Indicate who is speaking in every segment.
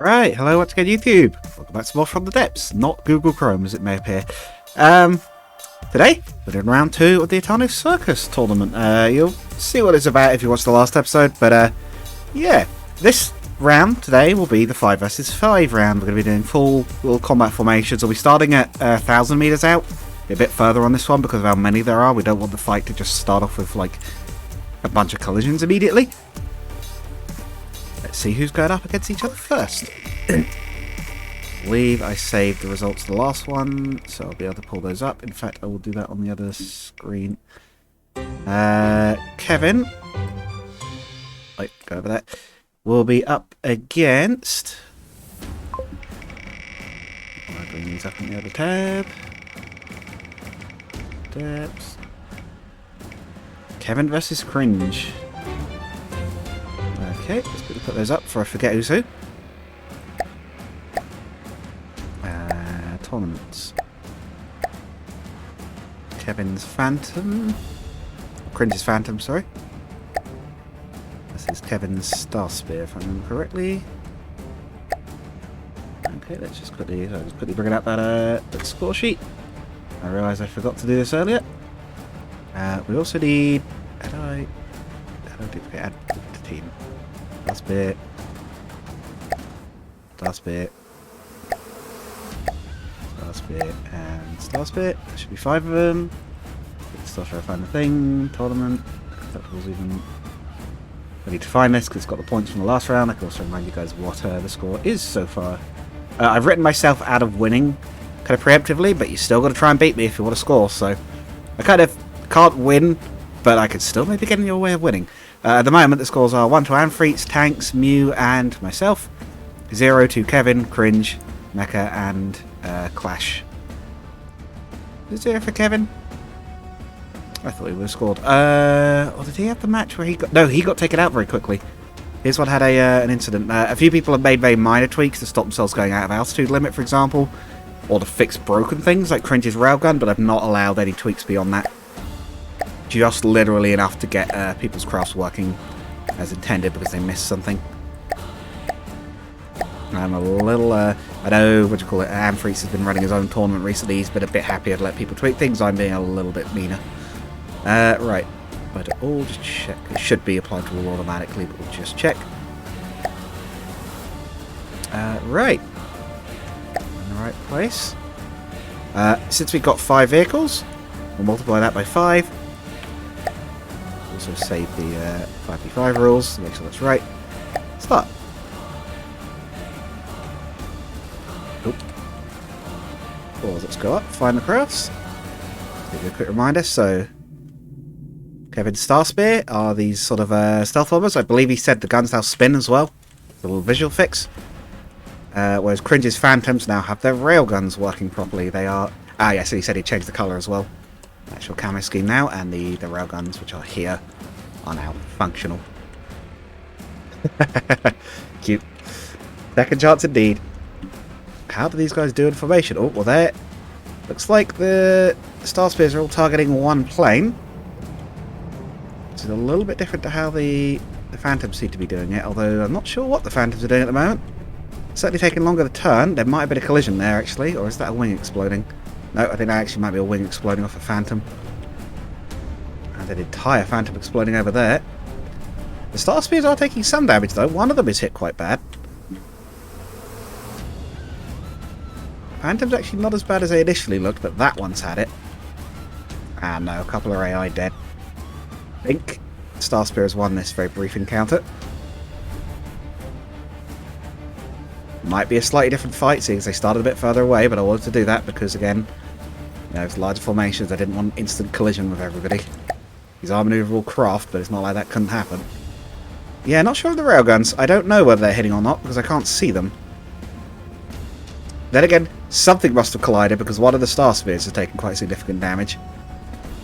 Speaker 1: Right, hello once again YouTube. Welcome back to more From the Depths, not Google Chrome as it may appear. Today, we're doing round 2 of the Itano Circus tournament. You'll see what it's about if you watched the last episode, but yeah, this round today will be the 5 vs 5 round. We're going to be doing full combat formations. We'll be starting at 1,000 meters out, a bit further on this one because of how many there are. We don't want the fight to just start off with like a bunch of collisions immediately. Let's see who's going up against each other first. I believe I saved the results of the last one, so I'll be able to pull those up. In fact, I will do that on the other screen. Kevin, like, go over that, will be up against... I'll bring these up in the other tab. Depths. Kevin versus Cringe. Okay, let's quickly put those up before I forget who's who. Tournaments. Kevin's Phantom. Cringe's Phantom, sorry. This is Kevin's Star Spear, if I remember correctly. Okay, let's just quickly bring up that score sheet. I realised I forgot to do this earlier. We also need... How do I duplicate add to team? Star Spear. Star Spear. Star Spear and Star Spear. There should be 5 of them. Still trying to find the thing. Tournament. That was even... I need to find this because it's got the points from the last round. I can also remind you guys what the score is so far. I've written myself out of winning kind of preemptively, but you still got to try and beat me if you want to score. So I kind of can't win, but I could still maybe get in your way of winning. At the moment, the scores are 1 to Anfreets, Tanks, Mew, and myself. 0 to Kevin, Cringe, Mecha, and Clash. Is 0 for Kevin? I thought he would have scored. Or did he have the match where he got... No, he got taken out very quickly. Here's one had an incident. A few people have made very minor tweaks to stop themselves going out of altitude limit, for example. Or to fix broken things, like Cringe's railgun, but I've not allowed any tweaks beyond that. Just literally enough to get people's crafts working as intended because they missed something. I'm a little, I know, what do you call it, Anfreets has been running his own tournament recently. He's been a bit happier to let people tweak things. I'm being a little bit meaner. Right. But all just check. It should be applied to all automatically, but we'll just check. Right. In the right place. Since we've got 5 vehicles, we'll multiply that by 5. Also save the 5v5 rules to make sure that's right. Start. Oop. Pause, let's go up, find the crafts. Give you a quick reminder. So, Kevin's Star Spear are these sort of stealth bombers. I believe he said the guns now spin as well. A little visual fix. Whereas Cringe's Phantoms now have their railguns working properly. They are... Ah, yes, he said he changed the colour as well. Actual camo scheme now, and the railguns, which are here, are now functional. Cute. Second chance indeed. How do these guys do in formation? Oh, well there. Looks like the Star Spears are all targeting one plane. Which is a little bit different to how the Phantoms seem to be doing it, although I'm not sure what the Phantoms are doing at the moment. Certainly taking longer to turn. There might have been a collision there, actually, or is that a wing exploding? No, I think that actually might be a wing exploding off a Phantom. And an entire Phantom exploding over there. The Star Spears are taking some damage, though. One of them is hit quite bad. Phantom's actually not as bad as they initially looked, but that one's had it. And no, a couple of AI dead. I think Star Spear has won this very brief encounter. Might be a slightly different fight, seeing as they started a bit further away, but I wanted to do that because, again, you know, it's larger formations. I didn't want instant collision with everybody. These are maneuverable craft, but it's not like that couldn't happen. Yeah, not sure of the railguns. I don't know whether they're hitting or not because I can't see them. Then again, something must have collided because one of the Star Spears has taken quite significant damage.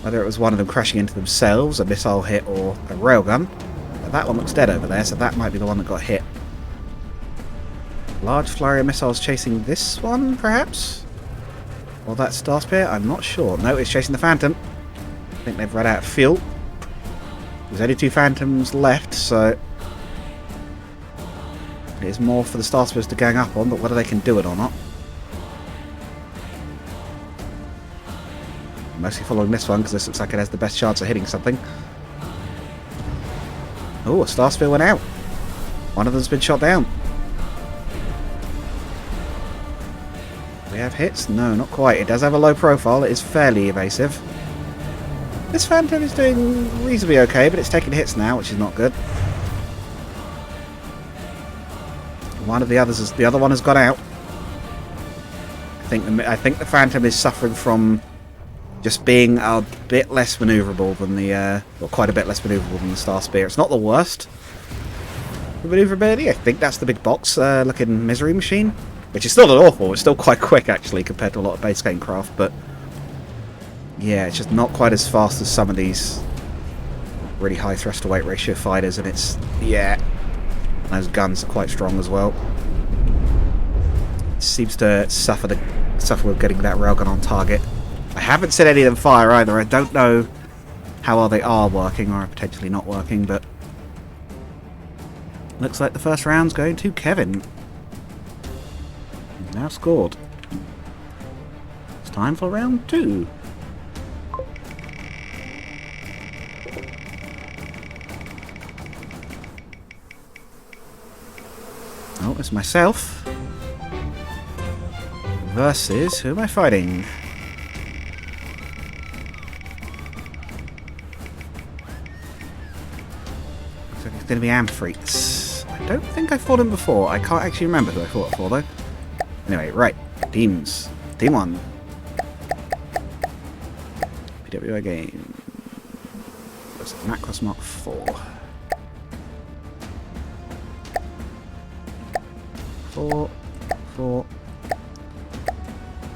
Speaker 1: Whether it was one of them crashing into themselves, a missile hit, or a railgun. But that one looks dead over there, so that might be the one that got hit. Large flurry of missiles chasing this one, perhaps? Or that Star Spear? I'm not sure. No, it's chasing the Phantom. I think they've run out of fuel. There's only 2 Phantoms left, so It is more for the Star Spears to gang up on, but whether they can do it or not. I'm mostly following this one because this looks like it has the best chance of hitting something. Oh, a Star Spear went out. One of them's been shot down. We have hits? No, not quite. It does have a low profile. It is fairly evasive. This Phantom is doing reasonably okay, but it's taking hits now, which is not good. One of the others is, the other one has gone out. I think the Phantom is suffering from just being a bit less manoeuvrable than the, well, quite a bit less manoeuvrable than the Star Spear. It's not the worst for manoeuvrability. I think that's the big box looking Misery Machine, which is still not awful. It's still quite quick actually compared to a lot of base game craft, but yeah, it's just not quite as fast as some of these really high thrust to weight ratio fighters, and it's, yeah, those guns are quite strong as well. It seems to suffer with getting that railgun on target. I haven't seen any of them fire either. I don't know how well they are working or are potentially not working, but looks like the first round's going to Kevin. He's now scored. It's time for round 2. Oh, it's myself versus, who am I fighting? Looks like it's going to be Amphiretes. I don't think I fought him before. I can't actually remember who I fought for though. Anyway, right, teams. Team 1. PWI game. What's it? Macross Mark 4. 4, 4,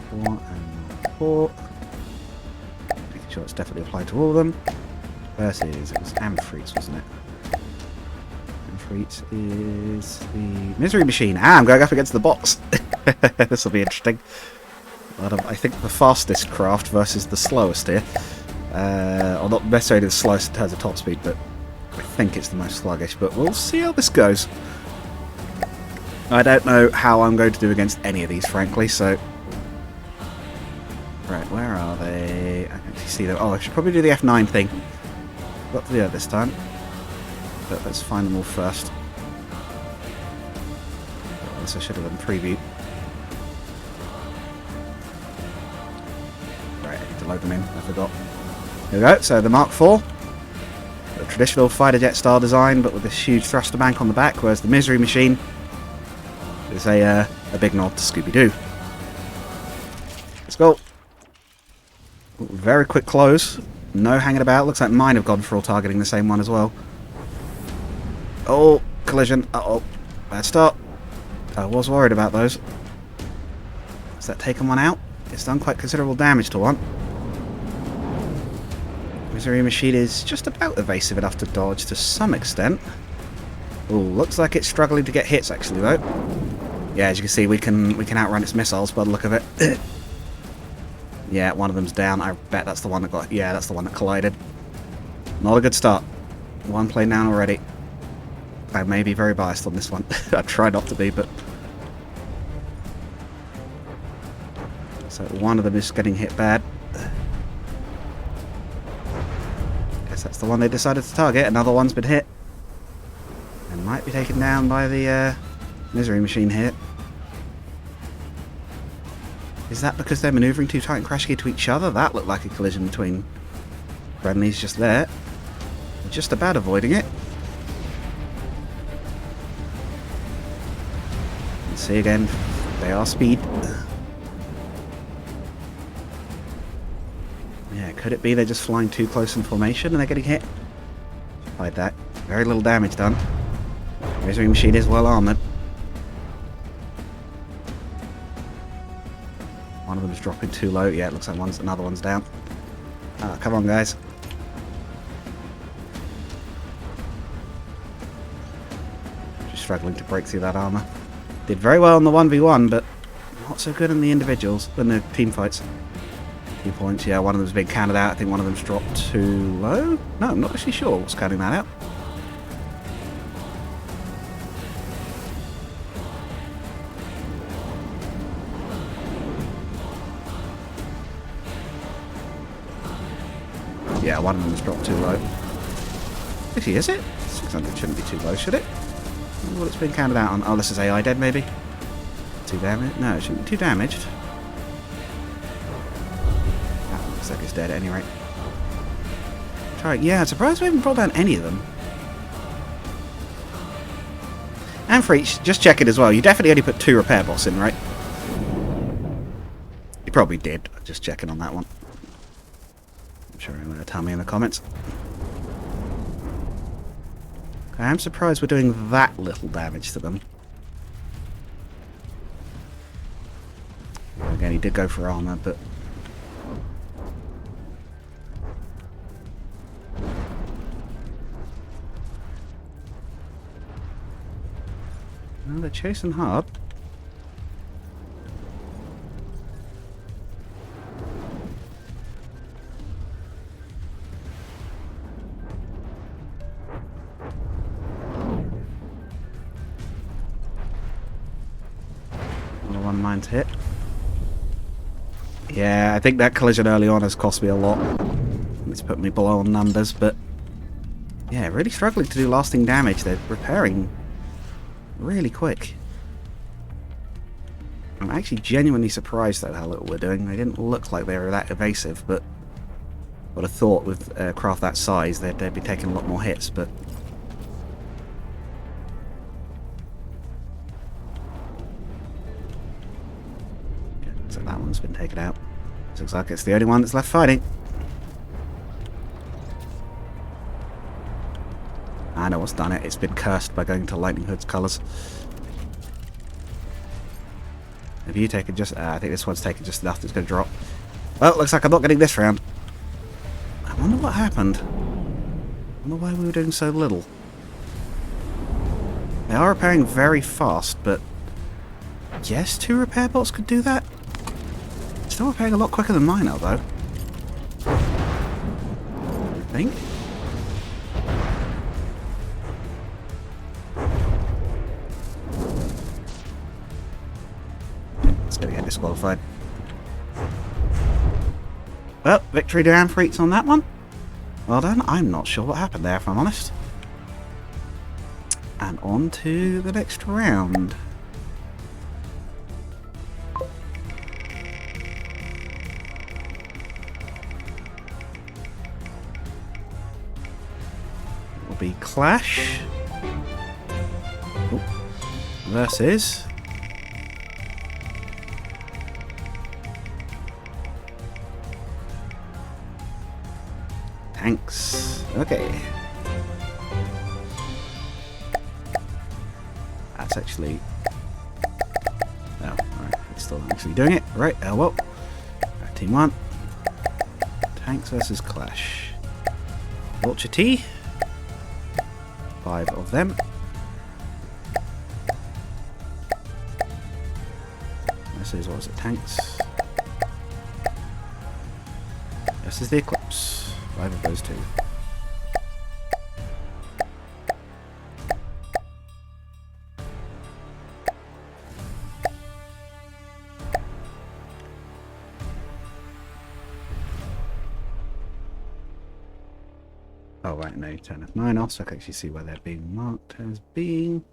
Speaker 1: 4, and 4. Making sure it's definitely applied to all of them. Versus, it was Amphiretes, wasn't it? Amphiretes is the Misery Machine. Ah, I'm going up against the box. This will be interesting. I think the fastest craft versus the slowest here. Or not necessarily the slowest in terms of top speed, but I think it's the most sluggish. But we'll see how this goes. I don't know how I'm going to do against any of these, frankly, so... Right, where are they? I can actually see them. Oh, I should probably do the F9 thing. Got to do that this time. But let's find them all first. Unless I should have done preview. Right, I need to load them in. I forgot. Here we go. So the Mark IV. The traditional fighter jet style design, but with this huge thruster bank on the back, whereas the Misery Machine is a big nod to Scooby-Doo. Let's go. Very quick close. No hanging about. Looks like mine have gone for all targeting the same one as well. Oh, collision. Uh-oh. Bad start. I was worried about those. Has that taken one out? It's done quite considerable damage to one. Misery Machine is just about evasive enough to dodge to some extent. Oh, looks like it's struggling to get hits actually though. Yeah, as you can see, we can outrun its missiles by the look of it. Yeah, one of them's down. I bet that's the one that got... Yeah, that's the one that collided. Not a good start. One plane down already. I may be very biased on this one. I try not to be, but... So one of them is getting hit bad. Guess that's the one they decided to target. Another one's been hit. And might be taken down by the Misery Machine here. Is that because they're manoeuvring too tight and crashing into each other? That looked like a collision between friendlies just there. They're just about avoiding it. Let's see again. They are speed. Yeah, could it be they're just flying too close in formation and they're getting hit? Like that. Very little damage done. Misery Machine is well armoured. One of them is dropping too low. Yeah, it looks like another one's down. Ah, come on, guys. Just struggling to break through that armour. Did very well in the 1v1, but not so good in the individuals, in the team fights. 2 points, yeah, one of them's being counted out. I think one of them's dropped too low. No, I'm not actually sure what's counting that out. Yeah, one of them has dropped too low. Actually, is it? 600 shouldn't be too low, should it? I wonder what it's been counted out on. Oh, this is AI dead, maybe? 2 damage? No, it shouldn't be 2 damaged. That looks like it's dead at any rate. Try. Yeah, I'm surprised we haven't brought down any of them. And for each, just check it as well. You definitely only put 2 repair bots in, right? You probably did. Just checking on that one. I'm sure you're going to tell me in the comments. I am surprised we're doing that little damage to them. Again, he did go for armor, but... well, they're chasing hard. Another one mine to hit. Yeah, I think that collision early on has cost me a lot. It's put me below on numbers, but... yeah, really struggling to do lasting damage. They're repairing really quick. I'm actually genuinely surprised at how little we're doing. They didn't look like they were that evasive, but I would have thought with craft that size they'd be taking a lot more hits, but... okay, so that one's been taken out. Looks like it's the only one that's left fighting. I know what's done it. It's been cursed by going to Lightning Hood's colours. Have you taken just... I think this one's taken just enough that's going to drop. Well, looks like I'm not getting this round. I wonder what happened. I wonder why we were doing so little. They are repairing very fast, but... yes, 2 repair bots could do that? Still repairing a lot quicker than mine are, though. I think. It's going to get disqualified. Well, victory to Amphiretes on that one. Well done. I'm not sure what happened there, if I'm honest. And on to the next round. Be Clash versus Tanks. Okay. That's actually... oh, alright. It's still actually doing it. Right, well. Right, Team 1. Tanks versus Clash. Vulture T. 5 of them. This is, what is it, Tanks? This is the Eclipse. 5 of those 2. Oh, right, no, turn F9 off, so I can actually see where they're being marked as being.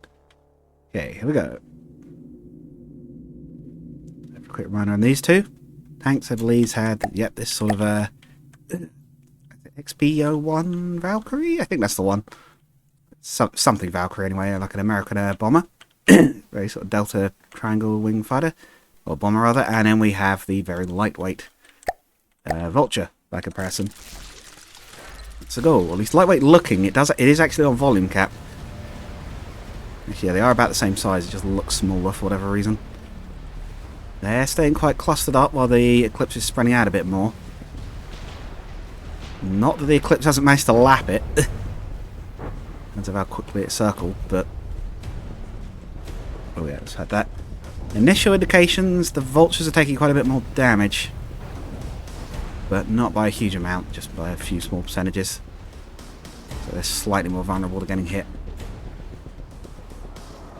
Speaker 1: Okay, here we go. Have a quick reminder on these 2. Tanks, I believe, had, yep, this sort of XP-01 Valkyrie? I think that's the one. Something Valkyrie, anyway, like an American bomber. Very sort of Delta Triangle Wing Fighter. Or bomber, rather. And then we have the very lightweight Vulture, by comparison. So go, at least lightweight looking, it is actually on volume cap. Yeah, they are about the same size, it just looks smaller for whatever reason. They're staying quite clustered up while the Eclipse is spreading out a bit more. Not that the Eclipse hasn't managed to lap it. Depends on how quickly it circled, but... oh yeah, let's had that. Initial indications, the Vultures are taking quite a bit more damage. But not by a huge amount, just by a few small percentages. So they're slightly more vulnerable to getting hit.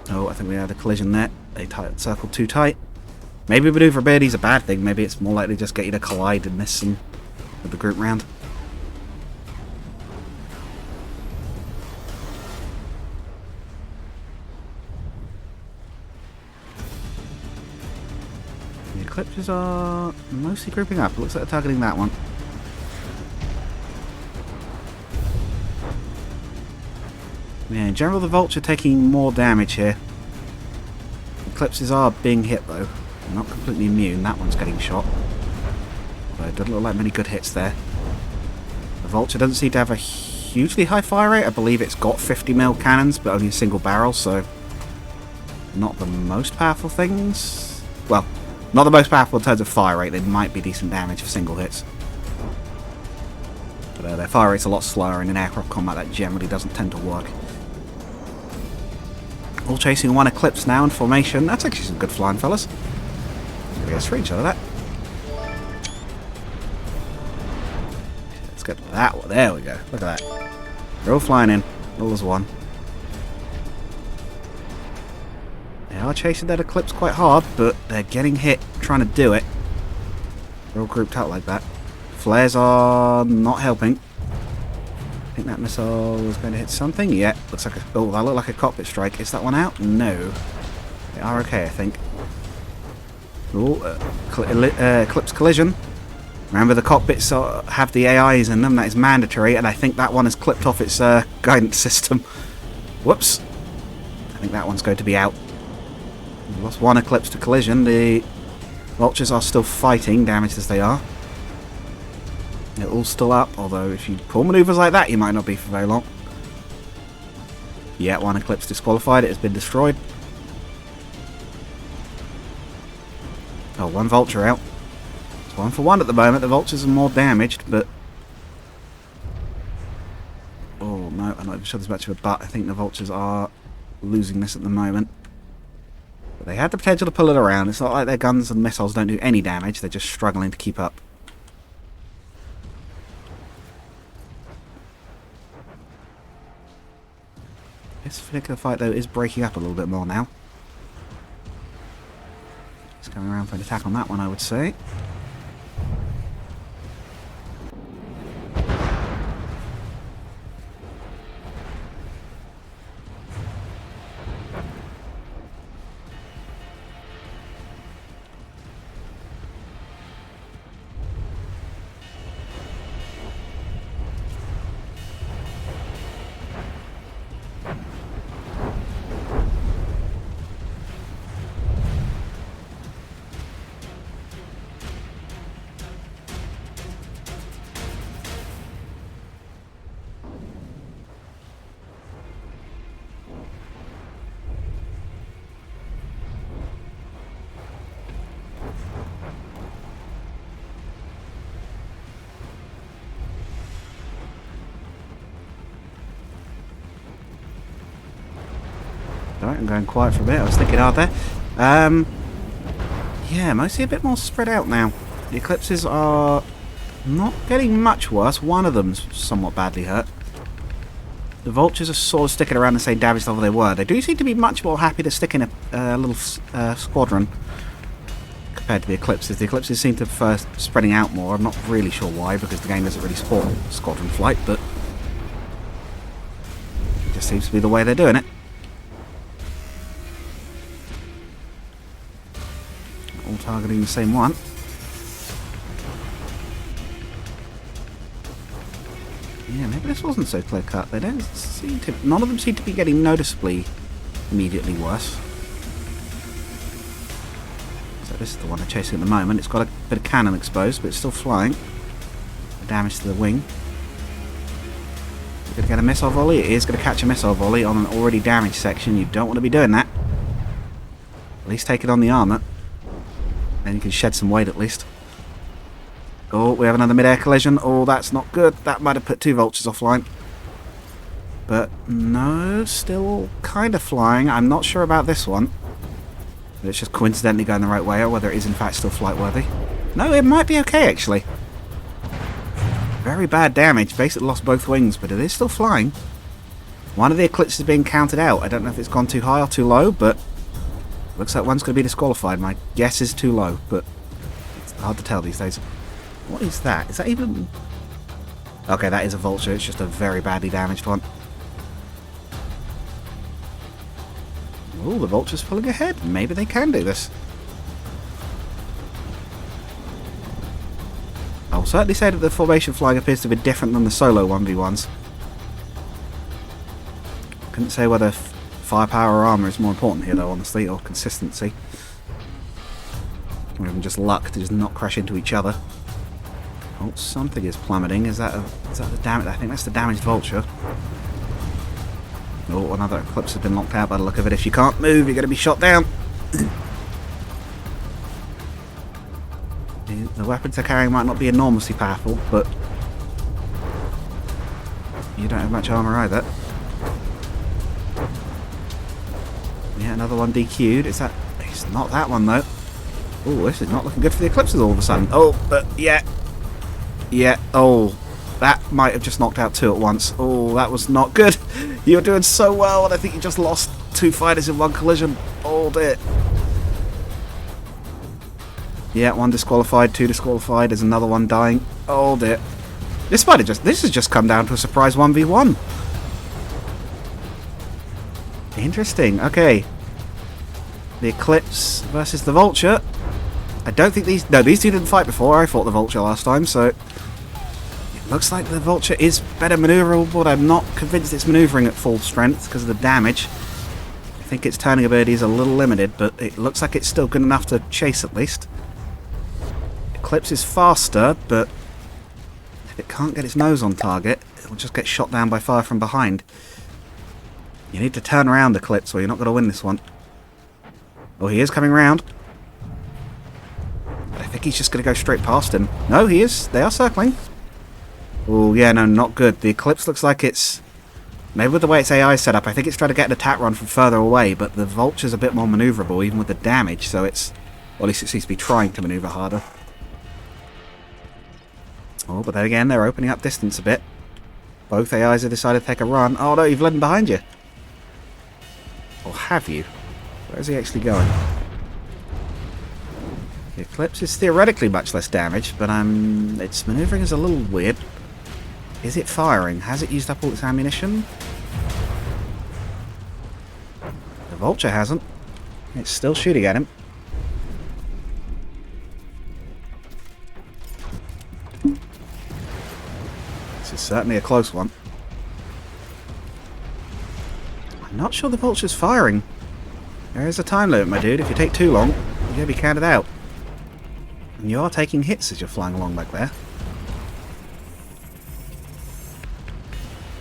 Speaker 1: Oh, I think we had a collision there. They circled too tight. Maybe maneuverability is a bad thing. Maybe it's more likely to just get you to collide and miss them with the group round. The Eclipses are mostly grouping up. It looks like they're targeting that one. Yeah, in general, the Vulture taking more damage here. Eclipses are being hit, though. They're not completely immune. That one's getting shot. But it doesn't look like many good hits there. The Vulture doesn't seem to have a hugely high fire rate. I believe it's got 50mm cannons, but only a single barrel, so not the most powerful things. Well, not the most powerful in terms of fire rate. They might be decent damage for single hits. But their fire rate's a lot slower, and in aircraft combat that generally doesn't tend to work. All chasing one Eclipse now in formation. That's actually some good flying, fellas. Get a screenshot of that. Let's get that one. There we go. Look at that. They're all flying in. All as one. They are chasing that Eclipse quite hard, but they're getting hit trying to do it. They're all grouped out like that. Flares are not helping. I think that missile is going to hit something. Yeah, looks like that looked like a cockpit strike. Is that one out? No. They are okay, I think. Oh, Eclipse collision. Remember, the cockpits have the AIs in them. That is mandatory, and I think that one has clipped off its guidance system. Whoops. I think that one's going to be out. We lost one Eclipse to collision. The Vultures are still fighting, damaged as they are. They're all still up, although if you pull maneuvers like that, you might not be for very long. Yeah, one Eclipse disqualified. It has been destroyed. Oh, one Vulture out. It's 1 for 1 at the moment. The Vultures are more damaged, but... Oh, no, I'm not even sure there's much of a but. I think the Vultures are losing this at the moment. But they had the potential to pull it around. It's not like their guns and missiles don't do any damage. They're just struggling to keep up. This particular fight, though, is breaking up a little bit more now. It's coming around for an attack on that one, I would say. Alright, I'm going quiet for a bit. I was thinking hard there. Yeah, mostly a bit more spread out now. The Eclipses are not getting much worse. One of them's somewhat badly hurt. The Vultures are sort of sticking around the same damage level they were. They do seem to be much more happy to stick in a little squadron compared to the Eclipses. The Eclipses seem to prefer spreading out more. I'm not really sure why, because the game doesn't really support squadron flight, but it just seems to be the way they're doing it. All targeting the same one. Yeah, maybe this wasn't so clear cut. They don't seem to. None of them seem to be getting noticeably immediately worse. So this is the one they're chasing at the moment. It's got a bit of cannon exposed, but it's still flying. Damage to the wing. It's going to get a missile volley. It is going to catch a missile volley on an already damaged section. You don't want to be doing that. At least take it on the armour. Then you can shed some weight at least. Oh, we have another mid-air collision. Oh, that's not good. That might have put 2 Vultures offline. But no, still kind of flying. I'm not sure about this one. But it's just coincidentally going the right way, or whether it is in fact still flight-worthy. No, it might be okay, actually. Very bad damage. Basically lost both wings, but it is still flying. One of the Eclipses is being counted out. I don't know if it's gone too high or too low, but looks like one's going to be disqualified. My guess is too low, but it's hard to tell these days. What is that? Is that even... Okay, that is a Vulture. It's just a very badly damaged one. Oh, the Vulture's pulling ahead. Maybe they can do this. certainly say that the formation flying appears to be different than the solo 1v1s. Couldn't say whether firepower or armour is more important here though, honestly, or consistency. Or even just luck to just not crash into each other. Oh, something is plummeting. Is that the damage? I think that's the damaged vulture. Oh, another eclipse has been locked out by the look of it. If you can't move, you're going to be shot down. The weapons they're carrying might not be enormously powerful, but you don't have much armour either. Yeah, another one DQ'd. Is that... It's not that one, though. Oh, this is not looking good for the eclipses all of a sudden. Oh, but yeah. Yeah, oh. That might have just knocked out two at once. Oh, that was not good. You were doing so well, and I think you just lost two fighters in one collision. Oh, dear. Yeah, one disqualified, two disqualified. There's another one dying. Oh, dear. This has just come down to a surprise 1v1. Interesting. Okay. The Eclipse versus the Vulture. I don't think these... No, these two didn't fight before. I fought the Vulture last time, so... It looks like the Vulture is better manoeuvrable, but I'm not convinced it's manoeuvring at full strength because of the damage. I think its turning ability is a little limited, but it looks like it's still good enough to chase at least. Eclipse is faster, but if it can't get its nose on target, it will just get shot down by fire from behind. You need to turn around, Eclipse, or you're not going to win this one. Oh, he is coming round. I think he's just going to go straight past him. No, he is. They are circling. Oh, yeah, no, not good. The Eclipse looks like it's... Maybe with the way its AI is set up, I think it's trying to get an attack run from further away, but the Vulture's a bit more manoeuvrable, even with the damage, so it's... Or at least it seems to be trying to manoeuvre harder. Oh, but then again, they're opening up distance a bit. Both AIs have decided to take a run. Oh, no, you've led them behind you. Or have you? Where is he actually going? The Eclipse is theoretically much less damage, but its manoeuvring is a little weird. Is it firing? Has it used up all its ammunition? The Vulture hasn't. It's still shooting at him. This is certainly a close one. I'm not sure the Vulture's firing. There is a time limit, my dude. If you take too long, you're going to be counted out. And you are taking hits as you're flying along back there.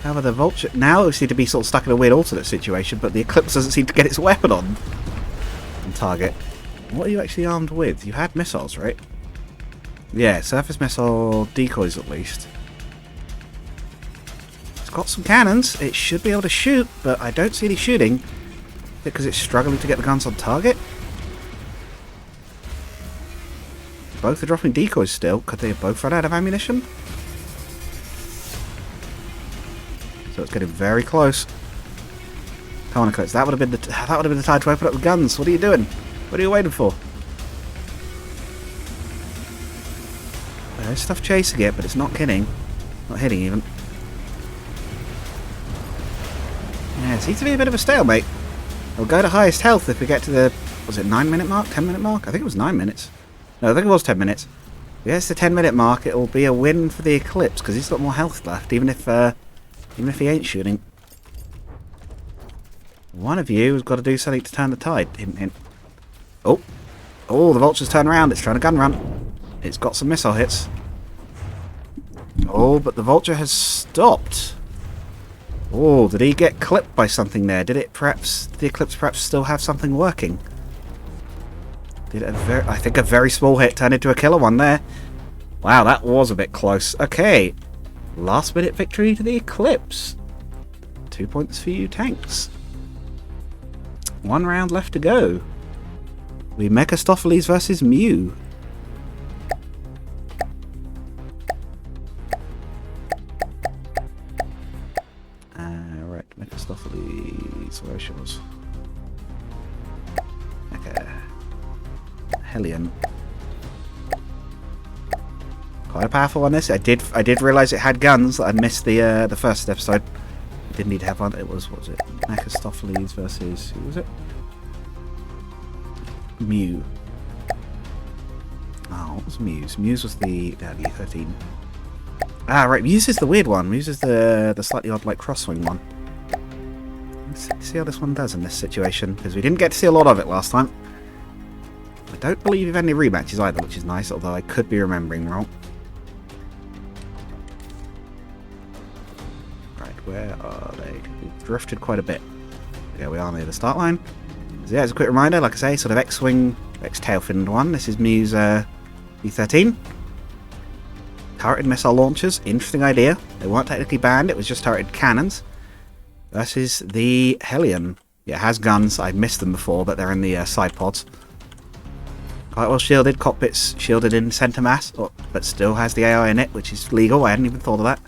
Speaker 1: However, the Vulture now seems to be sort of stuck in a weird alternate situation, but the Eclipse doesn't seem to get its weapon on target. What are you actually armed with? You had missiles, right? Yeah, surface missile decoys at least. It's got some cannons. It should be able to shoot, but I don't see any shooting. Because it's struggling to get the guns on target. Both are dropping decoys still. Could they have both run out of ammunition? So it's getting very close. Come on, Eclipse. That would have been the time to open up the guns. What are you doing? What are you waiting for? There's stuff chasing it, but it's not hitting. Not hitting even. Yeah, it seems to be a bit of a stalemate. We'll go to highest health if we get to the... Was it 9-minute mark? 10-minute mark? I think it was 9 minutes. No, I think it was 10 minutes. If it gets to the 10-minute mark, it will be a win for the Eclipse, because he's got more health left, even if he ain't shooting. One of you has got to do something to turn the tide. Hint, hint. Oh. Oh, the Vulture's turned around. It's trying to gun run. It's got some missile hits. Oh, but the Vulture has stopped. Oh, did he get clipped by something there? Did the Eclipse perhaps still have something working? I think a very small hit turned into a killer one there. Wow, that was a bit close. Okay. Last minute victory to the Eclipse. 2 points for you, tanks. 1 round left to go. We Mephistopheles versus Mew. Right, Mephistopheles, where she was. Okay. Hellion. Quite a powerful one. This I did realise it had guns. I missed the first episode. Didn't need to have one. It was, what was it? Mephistopheles versus, who was it? Mew. Oh, what was Muse? Muse was the E13. Ah, right. Muse is the weird one. Muse is the slightly odd, like, crosswing one. Let's see how this one does in this situation, because we didn't get to see a lot of it last time. I don't believe we've had any rematches either, which is nice, although I could be remembering wrong. Right, where are they? We've drifted quite a bit. Yeah, we are near the start line. So yeah, as a quick reminder, like I say, sort of X-Wing, X-Tail-finned one. This is Muse E13. Turreted missile launchers, interesting idea. They weren't technically banned, it was just turreted cannons. Versus the Hellion. Yeah, it has guns, I've missed them before, but they're in the side pods. Quite well shielded, cockpits shielded in centre mass, but still has the AI in it, which is legal, I hadn't even thought of that.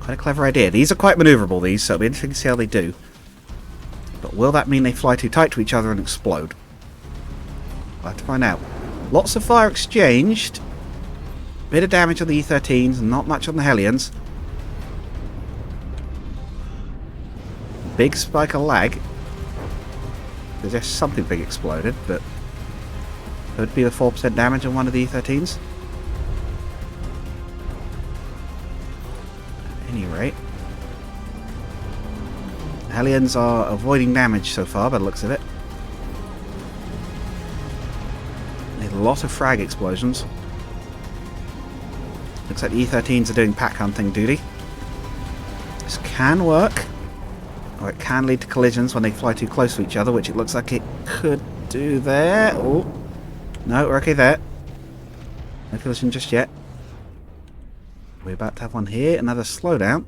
Speaker 1: Quite a clever idea. These are quite manoeuvrable, these, so it'll be interesting to see how they do. But will that mean they fly too tight to each other and explode? We'll have to find out. Lots of fire exchanged. Bit of damage on the E13s, not much on the Hellions. Big spike of lag. There's just something big exploded, but could be the 4% damage on one of the E13s. At any rate, Hellions are avoiding damage so far by the looks of it. Need a lot of frag explosions. Looks like the E13s are doing pack hunting duty. This can work, or it can lead to collisions when they fly too close to each other, which it looks like it could do there. Oh, no, we're okay there. No collision just yet. We're about to have one here, another slowdown.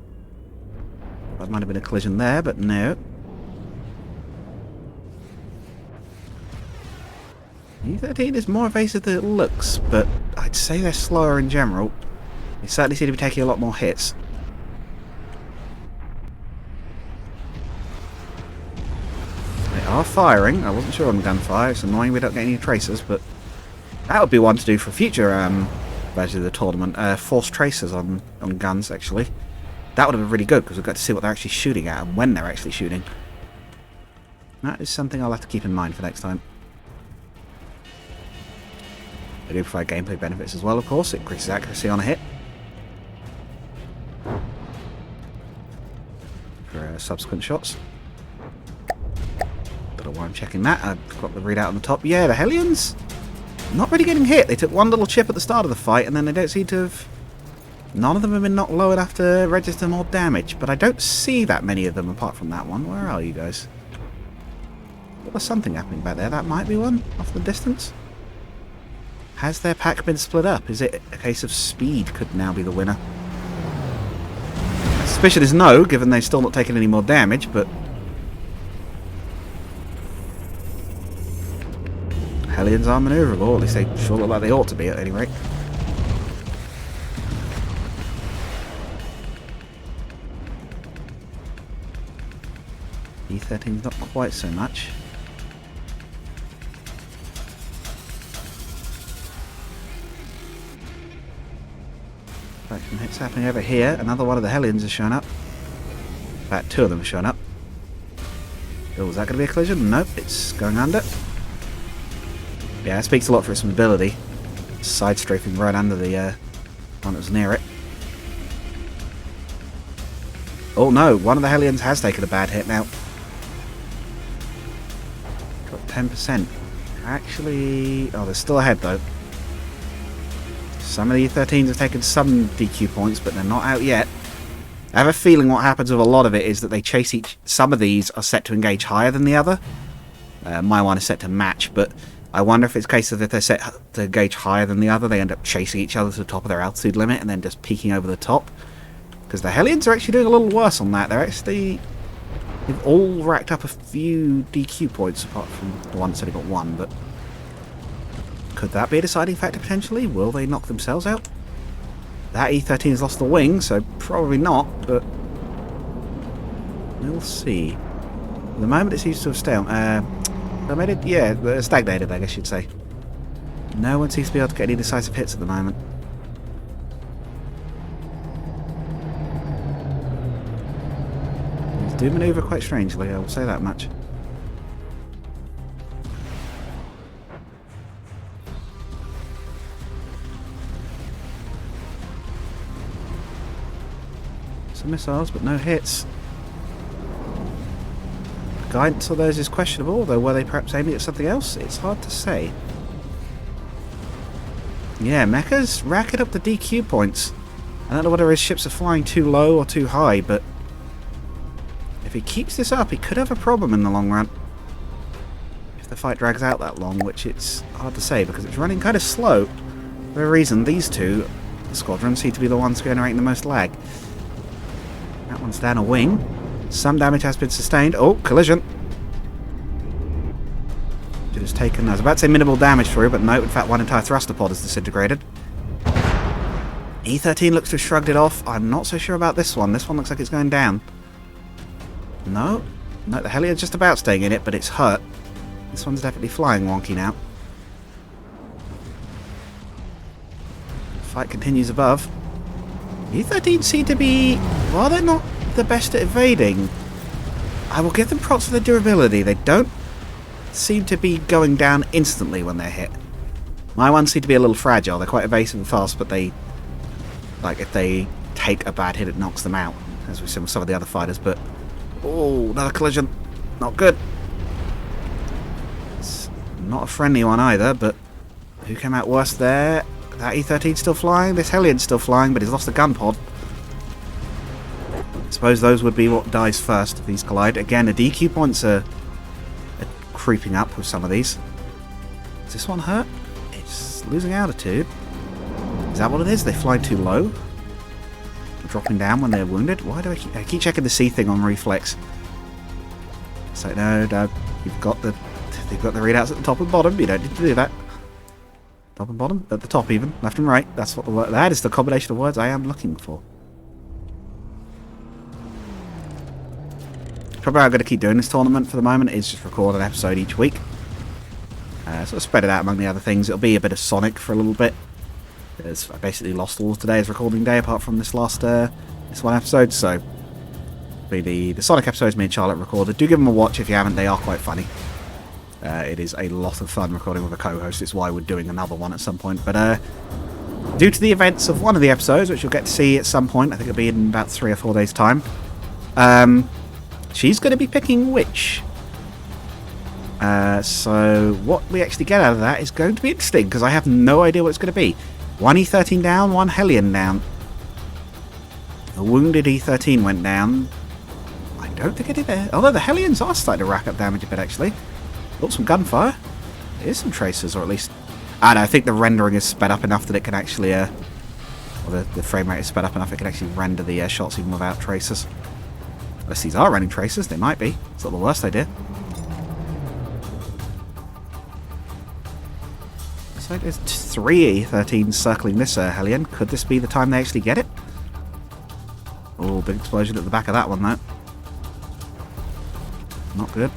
Speaker 1: That might have been a collision there, but no. E13 is more evasive than it looks, but I'd say they're slower in general. They certainly seem to be taking a lot more hits. They are firing. I wasn't sure on gunfire. It's annoying we don't get any tracers, but that would be one to do for future versions of the tournament. Force tracers on guns, actually. That would have been really good, because we've got to see what they're actually shooting at and when they're actually shooting. That is something I'll have to keep in mind for next time. They do provide gameplay benefits as well, of course. It increases accuracy on a hit. For subsequent shots. Don't know why I'm checking that. I've got the readout on the top. Yeah, the Hellions, not really getting hit. They took one little chip at the start of the fight, and then they don't seem to have... None of them have been knocked low enough to register more damage, but I don't see that many of them apart from that one. Where are you guys? Well, there's something happening back there. That might be one off the distance. Has their pack been split up? Is it a case of speed could now be the winner? My suspicion is no, given they've still not taken any more damage, but... Hellions are manoeuvrable, at least they sure look like they ought to be at any rate. E13's not quite so much. Right, some hits happening over here. Another one of the Hellions has shown up. In fact, two of them have shown up. Oh, is that going to be a collision? Nope, it's going under. Yeah, it speaks a lot for its mobility. Side strafing right under the one that was near it. Oh no, one of the Hellions has taken a bad hit now. Got 10%. Actually... Oh, they're still ahead though. Some of the E13s have taken some DQ points, but they're not out yet. I have a feeling what happens with a lot of it is that they chase each... Some of these are set to engage higher than the other. My one is set to match, but I wonder if it's a case of if they're set to engage higher than the other, they end up chasing each other to the top of their altitude limit and then just peeking over the top. Because the Hellions are actually doing a little worse on that. They've all racked up a few DQ points, apart from the one that's only got one, but... Could that be a deciding factor potentially? Will they knock themselves out? That E13 has lost the wing, so probably not, but... We'll see. At the moment it seems to have stayed on. Stagnated, I guess you'd say. No one seems to be able to get any decisive hits at the moment. These do manoeuvre quite strangely, I will say that much. Some missiles, but no hits. Guidance on those is questionable, though were they perhaps aiming at something else? It's hard to say. Yeah, Mecha's racking up the DQ points. I don't know whether his ships are flying too low or too high, but if he keeps this up, he could have a problem in the long run. If the fight drags out that long, which it's hard to say because it's running kind of slow. For a reason, these two squadrons seem to be the ones generating the most lag. That one's down a wing. Some damage has been sustained. Oh, collision. It has taken, I was about to say minimal damage for it, but no, in fact one entire thruster pod is disintegrated. E-13 looks to have shrugged it off. I'm not so sure about this one. This one looks like it's going down. No, the Helion's just about staying in it, but it's hurt. This one's definitely flying wonky now. Fight continues above. E-13 seem to be, while they're not the best at evading, I will give them props for their durability. They don't seem to be going down instantly when they're hit. My ones seem to be a little fragile. They're quite evasive and fast, but they, like, if they take a bad hit, it knocks them out, as we've seen with some of the other fighters. But oh, another collision, not good. It's not a friendly one either. But who came out worse there? That E-13's still flying. This Helion's still flying, but he's lost the gun pod. I suppose those would be what dies first if these collide. Again, the DQ points are creeping up with some of these. Is this one hurt? It's losing altitude. Is that what it is? They fly too low? Dropping down when they're wounded? Why do I keep checking the C thing on reflex? It's like, no, you've got the readouts at the top and bottom. You don't need to do that. Top and bottom? At the top even. Left and right. That's what the word. That is the combination of words I am looking for. Probably how I'm going to keep doing this tournament for the moment is just record an episode each week. Sort of spread it out among the other things. It'll be a bit of Sonic for a little bit. I basically lost all of today's recording day apart from this last this one episode, so the Sonic episodes me and Charlotte recorded. Do give them a watch if you haven't, they are quite funny. It is a lot of fun recording with a co-host. It's why we're doing another one at some point, but due to the events of one of the episodes, which you'll get to see at some point, I think it'll be in about 3 or 4 days time, she's going to be picking which. So what we actually get out of that is going to be interesting, because I have no idea what it's going to be. One E-13 down, one Helion down. A wounded E-13 went down. I don't think I did there. Although the Helions are starting to rack up damage a bit, actually. Oh, some gunfire. There is some tracers, or at least... I think the rendering is sped up enough that it can actually... or the frame rate is sped up enough it can actually render the shots even without tracers. Unless these are running tracers, they might be. It's not the worst idea. So there's 3 E-13s circling this Helion. Could this be the time they actually get it? Oh, big explosion at the back of that one, though. Not good.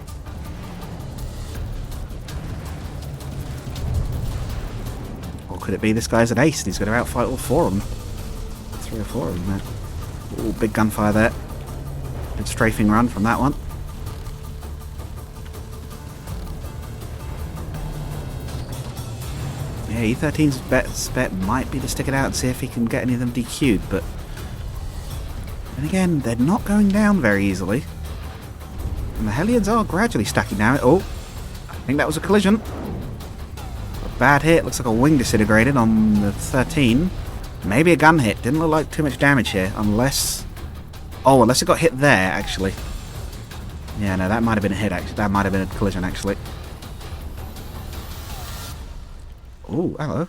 Speaker 1: Or could it be this guy's an ace and he's going to outfight all 4 of them? 3 or 4 of them there. Oh, big gunfire there. Good strafing run from that one. Yeah, E-13's best bet might be to stick it out and see if he can get any of them DQ'd, but... And again, they're not going down very easily. And the Helions are gradually stacking down. Oh, I think that was a collision. A bad hit. Looks like a wing disintegrated on the 13. Maybe a gun hit. Didn't look like too much damage here, unless... Oh, unless it got hit there, actually. Yeah, no, that might have been a hit, actually. That might have been a collision, actually. Oh, hello.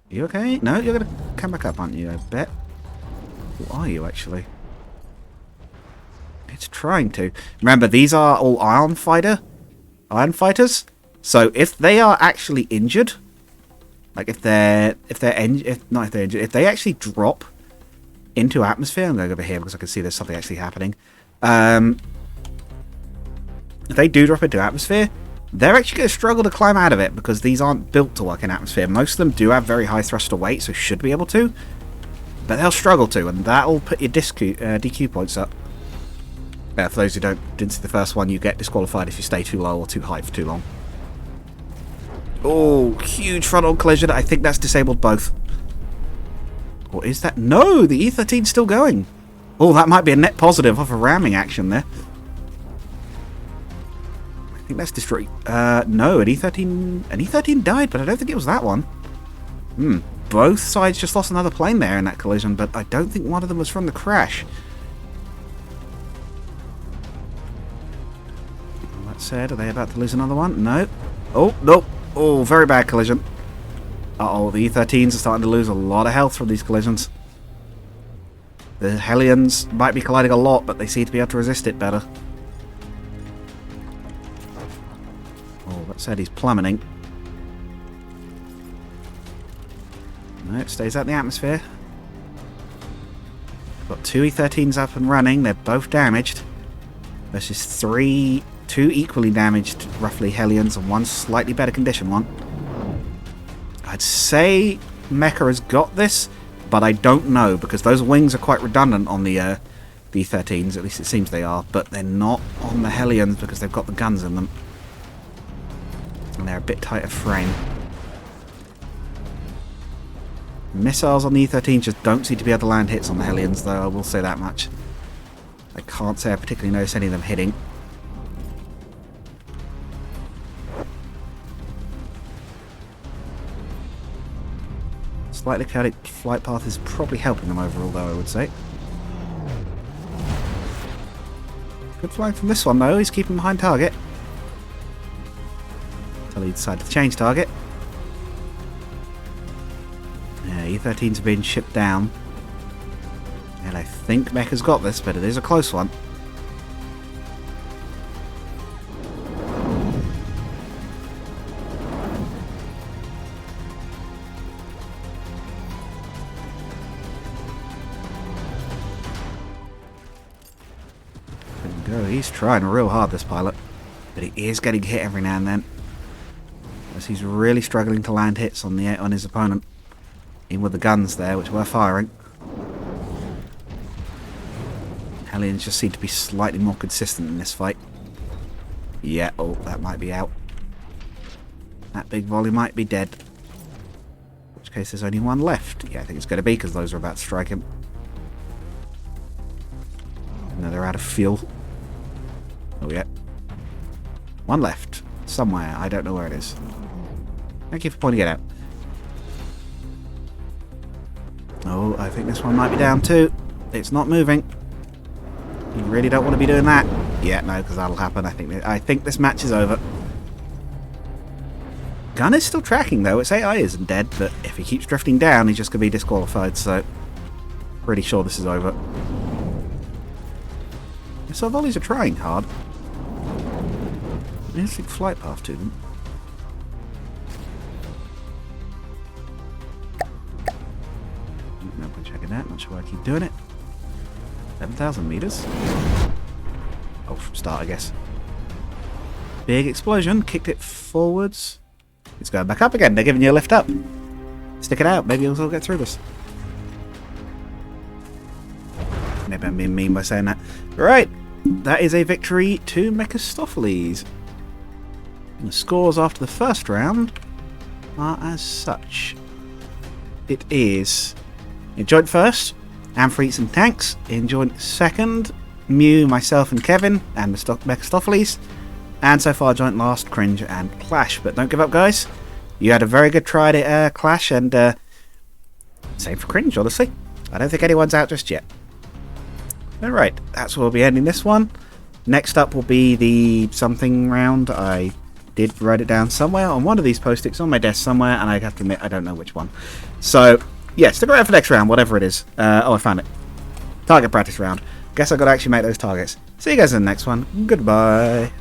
Speaker 1: You okay? No, you're going to come back up, aren't you, I bet? Who are you, actually? It's trying to. Remember, these are all iron fighters. So if they are actually injured, like if they actually drop into atmosphere, I'm going over here because I can see there's something actually happening. If they do drop into atmosphere, they're actually going to struggle to climb out of it because these aren't built to work in atmosphere. Most of them do have very high thruster weight, so should be able to, but they'll struggle to, and that'll put your DQ points up. For those who didn't see the first one, you get disqualified if you stay too low or too high for too long. Oh, huge frontal collision. I think that's disabled both. Or is that? No, the E-13's still going. Oh, that might be a net positive off a ramming action there. I think that's destroyed. No, an E13 died, but I don't think it was that one. Both sides just lost another plane there in that collision, but I don't think one of them was from the crash. That said, are they about to lose another one? No. Oh, nope. Oh, very bad collision. Uh-oh, the E13s are starting to lose a lot of health from these collisions. The Hellions might be colliding a lot, but they seem to be able to resist it better. Oh, that said, he's plummeting. No, it stays out the atmosphere. Got 2 E13s up and running. They're both damaged. Versus 2 equally damaged, roughly, Hellions and 1 slightly better condition one. I'd say Mecha has got this, but I don't know, because those wings are quite redundant on the E13s, at least it seems they are, but they're not on the Hellions because they've got the guns in them. And they're a bit tighter frame. Missiles on the E13 just don't seem to be able to land hits on the Hellions, though, I will say that much. I can't say I particularly notice any of them hitting. Slightly chaotic flight path is probably helping them overall, though, I would say. Good flying from this one, though. He's keeping behind target. Until he decided to change target. Yeah, E13s are being shipped down. And I think Mecha's got this, but it is a close one. He's trying real hard, this pilot, but he is getting hit every now and then, as he's really struggling to land hits on his opponent, even with the guns there, which were firing. Hellions just seem to be slightly more consistent in this fight. Yeah, oh, that might be out. That big volley might be dead. In which case there's only one left. Yeah, I think it's going to be, because those are about to strike him. No, they're out of fuel. Oh, yeah. One left. Somewhere. I don't know where it is. Thank you for pointing it out. Oh, I think this one might be down too. It's not moving. You really don't want to be doing that. Yeah, no, because that'll happen. I think this match is over. Gun is still tracking, though. Its AI isn't dead, but if he keeps drifting down, he's just going to be disqualified, so... Pretty sure this is over. So volleys are trying hard. Interesting flight path to them. No point checking that. Not sure why I keep doing it. 7,000 meters. Oh, from start, I guess. Big explosion. Kicked it forwards. It's going back up again. They're giving you a lift up. Stick it out. Maybe you'll get through this. Maybe I'm being mean by saying that. Right. That is a victory to Mephistopheles. And the scores after the first round are as such. It is in joint first, Amphiretes and Tanks. In joint second, Mew, myself and Kevin, and Mephistopheles. And so far joint last, Cringe and Clash. But don't give up, guys. You had a very good try at Clash, and same for Cringe, honestly. I don't think anyone's out just yet. Alright, that's where we'll be ending this one. Next up will be the something round. I did write it down somewhere on one of these post-its on my desk somewhere, and I have to admit I don't know which one. So, yeah, stick around for next round, whatever it is. Oh, I found it. Target practice round. Guess I've got to actually make those targets. See you guys in the next one. Goodbye.